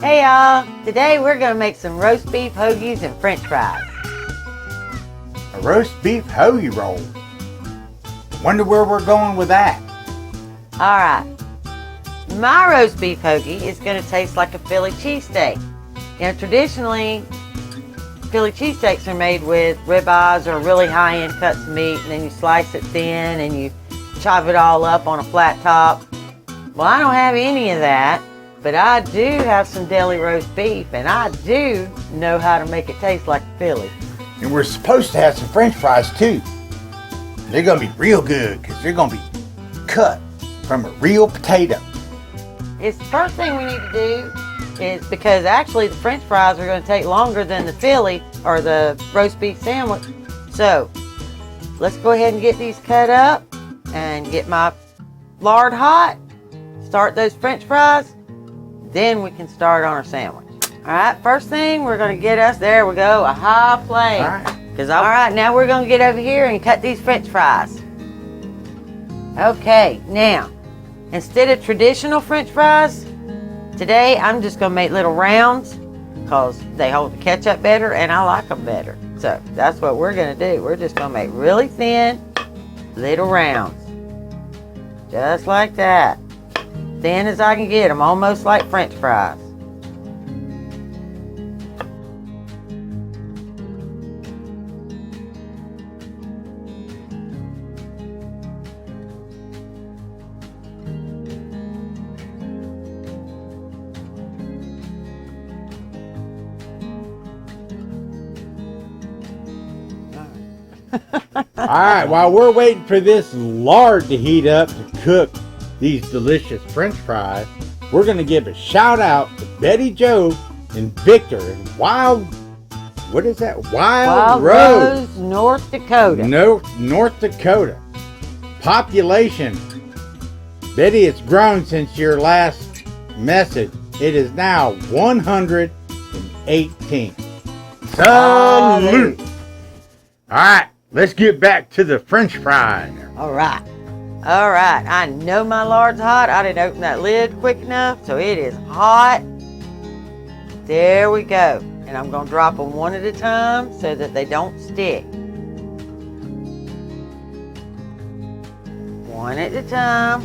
Hey y'all, today we're going to make some roast beef hoagies and french fries. A roast beef hoagie roll. Wonder where we're going with that. Alright, my roast beef hoagie is going to taste like a Philly cheesesteak. You know, traditionally, Philly cheesesteaks are made with ribeyes or really high-end cuts of meat, and then you slice it thin and you chop it all up on a flat top. Well, I don't have any of that. But I do have some deli roast beef, and I do know how to make it taste like Philly. And we're supposed to have some french fries too. They're going to be real good because they're going to be cut from a real potato. It's the first thing we need to do is, because actually the french fries are going to take longer than the Philly or the roast beef sandwich. So let's go ahead and get these cut up and get my lard hot. Start those french fries. Then we can start on our sandwich. All right, first thing we're gonna get us, there we go, a high flame. All right, now we're gonna get over here and cut these french fries. Okay, now, instead of traditional french fries, today I'm just gonna make little rounds because they hold the ketchup better and I like them better. So that's what we're gonna do. We're just gonna make really thin little rounds. Just like that. Thin as I can get them, almost like french fries. All right, while we're waiting for this lard to heat up to cook these delicious french fries, we're going to give a shout out to Betty Jo and Victor in Wild Rose, North Dakota. North Dakota. Population. Betty, it's grown since your last message. It is now 118. Salute! Alright, let's get back to the french fries. Alright, I know my lard's hot. I didn't open that lid quick enough, so it is hot. There we go. And I'm going to drop them one at a time so that they don't stick. One at a time.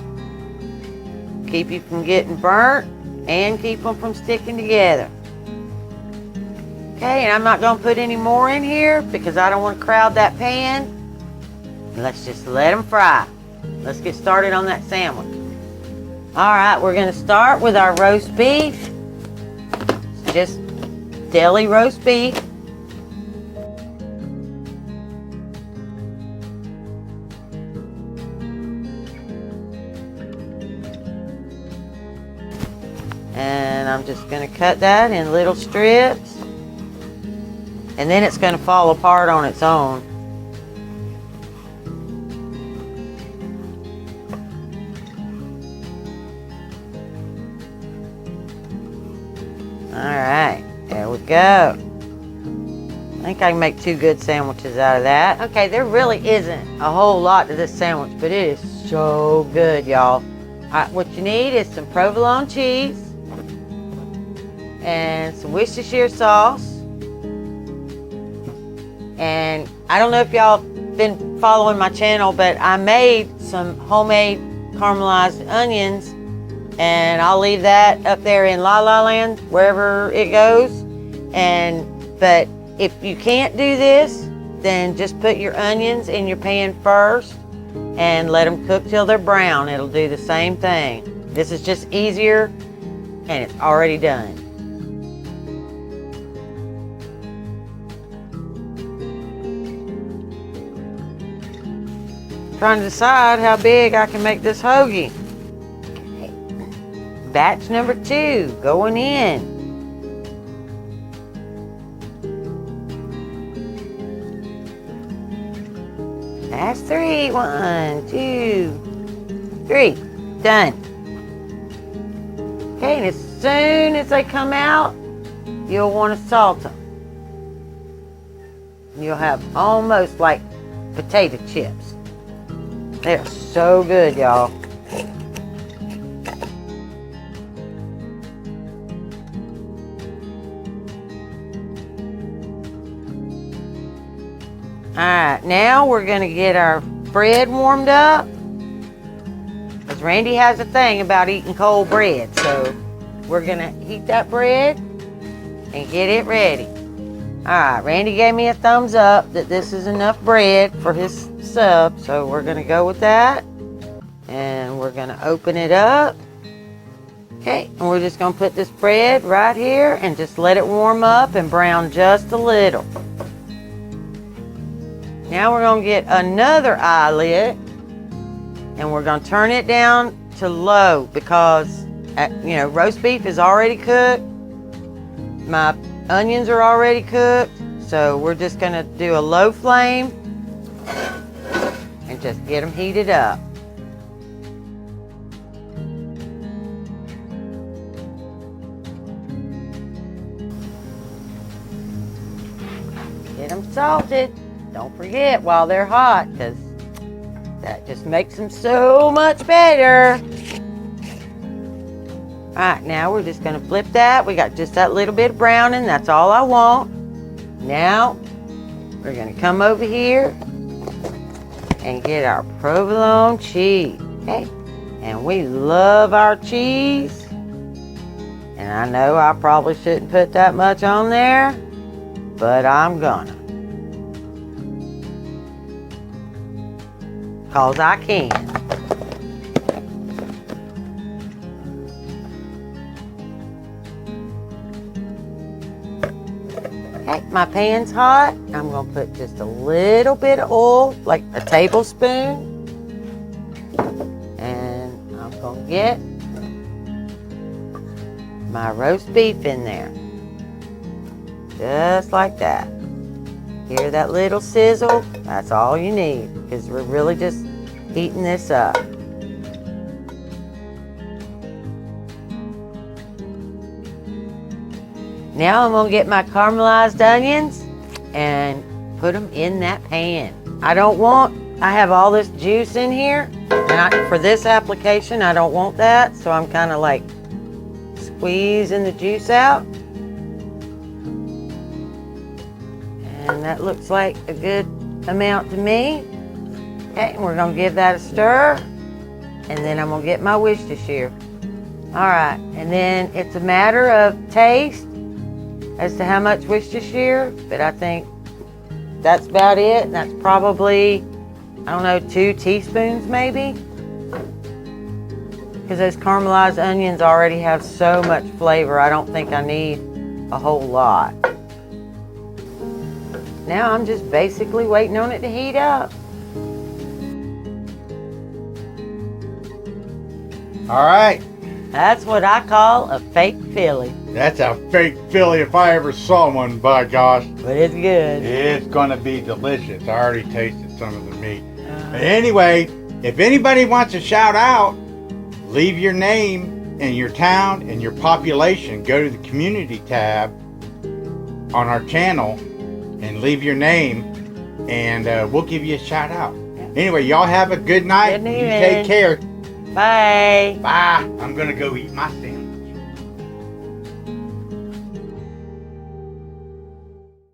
Keep you from getting burnt and keep them from sticking together. Okay, and I'm not going to put any more in here because I don't want to crowd that pan. Let's just let them fry. Let's get started on that sandwich. All right, we're going to start with our roast beef. Just deli roast beef. And I'm just going to cut that in little strips. And then it's going to fall apart on its own. Alright, there we go. I think I can make 2 good sandwiches out of that. Okay, there really isn't a whole lot to this sandwich, but it is so good, y'all. Alright, what you need is some provolone cheese and some Worcestershire sauce. And I don't know if y'all been following my channel, but I made some homemade caramelized onions. And I'll leave that up there in La La Land, wherever it goes. But if you can't do this, then just put your onions in your pan first and let them cook till they're brown. It'll do the same thing. This is just easier and it's already done. Trying to decide how big I can make this hoagie. Batch number 2 going in. That's 3. 1, 2, 3. Done. Okay, and as soon as they come out, you'll want to salt them. You'll have almost like potato chips. They're so good, y'all. Alright, now we're going to get our bread warmed up. Because Randy has a thing about eating cold bread. So we're going to heat that bread and get it ready. Alright, Randy gave me a thumbs up that this is enough bread for his sub. So we're going to go with that. And we're going to open it up. Okay, and we're just going to put this bread right here and just let it warm up and brown just a little. Now we're going to get another eyelid and we're going to turn it down to low because, roast beef is already cooked. My onions are already cooked. So we're just going to do a low flame and just get them heated up. Get them salted. Don't forget while they're hot, because that just makes them so much better. Alright, now we're just going to flip that. We got just that little bit of browning. That's all I want. Now, we're going to come over here and get our provolone cheese. Okay? And we love our cheese. And I know I probably shouldn't put that much on there, but I'm gonna. Cause I can. Okay, my pan's hot. I'm gonna put just a little bit of oil, like a tablespoon. And I'm gonna get my roast beef in there. Just like that. Hear that little sizzle? That's all you need, because we're really just heating this up. Now I'm going to get my caramelized onions and put them in that pan. I have all this juice in here, and for this application I don't want that, so I'm kind of like squeezing the juice out. And that looks like a good amount to me. Okay, and we're going to give that a stir. And then I'm going to get my Worcestershire. Alright, and then it's a matter of taste as to how much Worcestershire. But I think that's about it. That's probably, 2 teaspoons maybe. Because those caramelized onions already have so much flavor. I don't think I need a whole lot. Now I'm just basically waiting on it to heat up. All right. That's what I call a fake Philly. That's a fake Philly if I ever saw one, by gosh. But it's good. It's going to be delicious. I already tasted some of the meat. But anyway, if anybody wants to shout out, leave your name and your town and your population. Go to the community tab on our channel and leave your name, and we'll give you a shout out. Yeah. Anyway, y'all have a good night. Good evening. You take care. Bye. Bye. I'm going to go eat my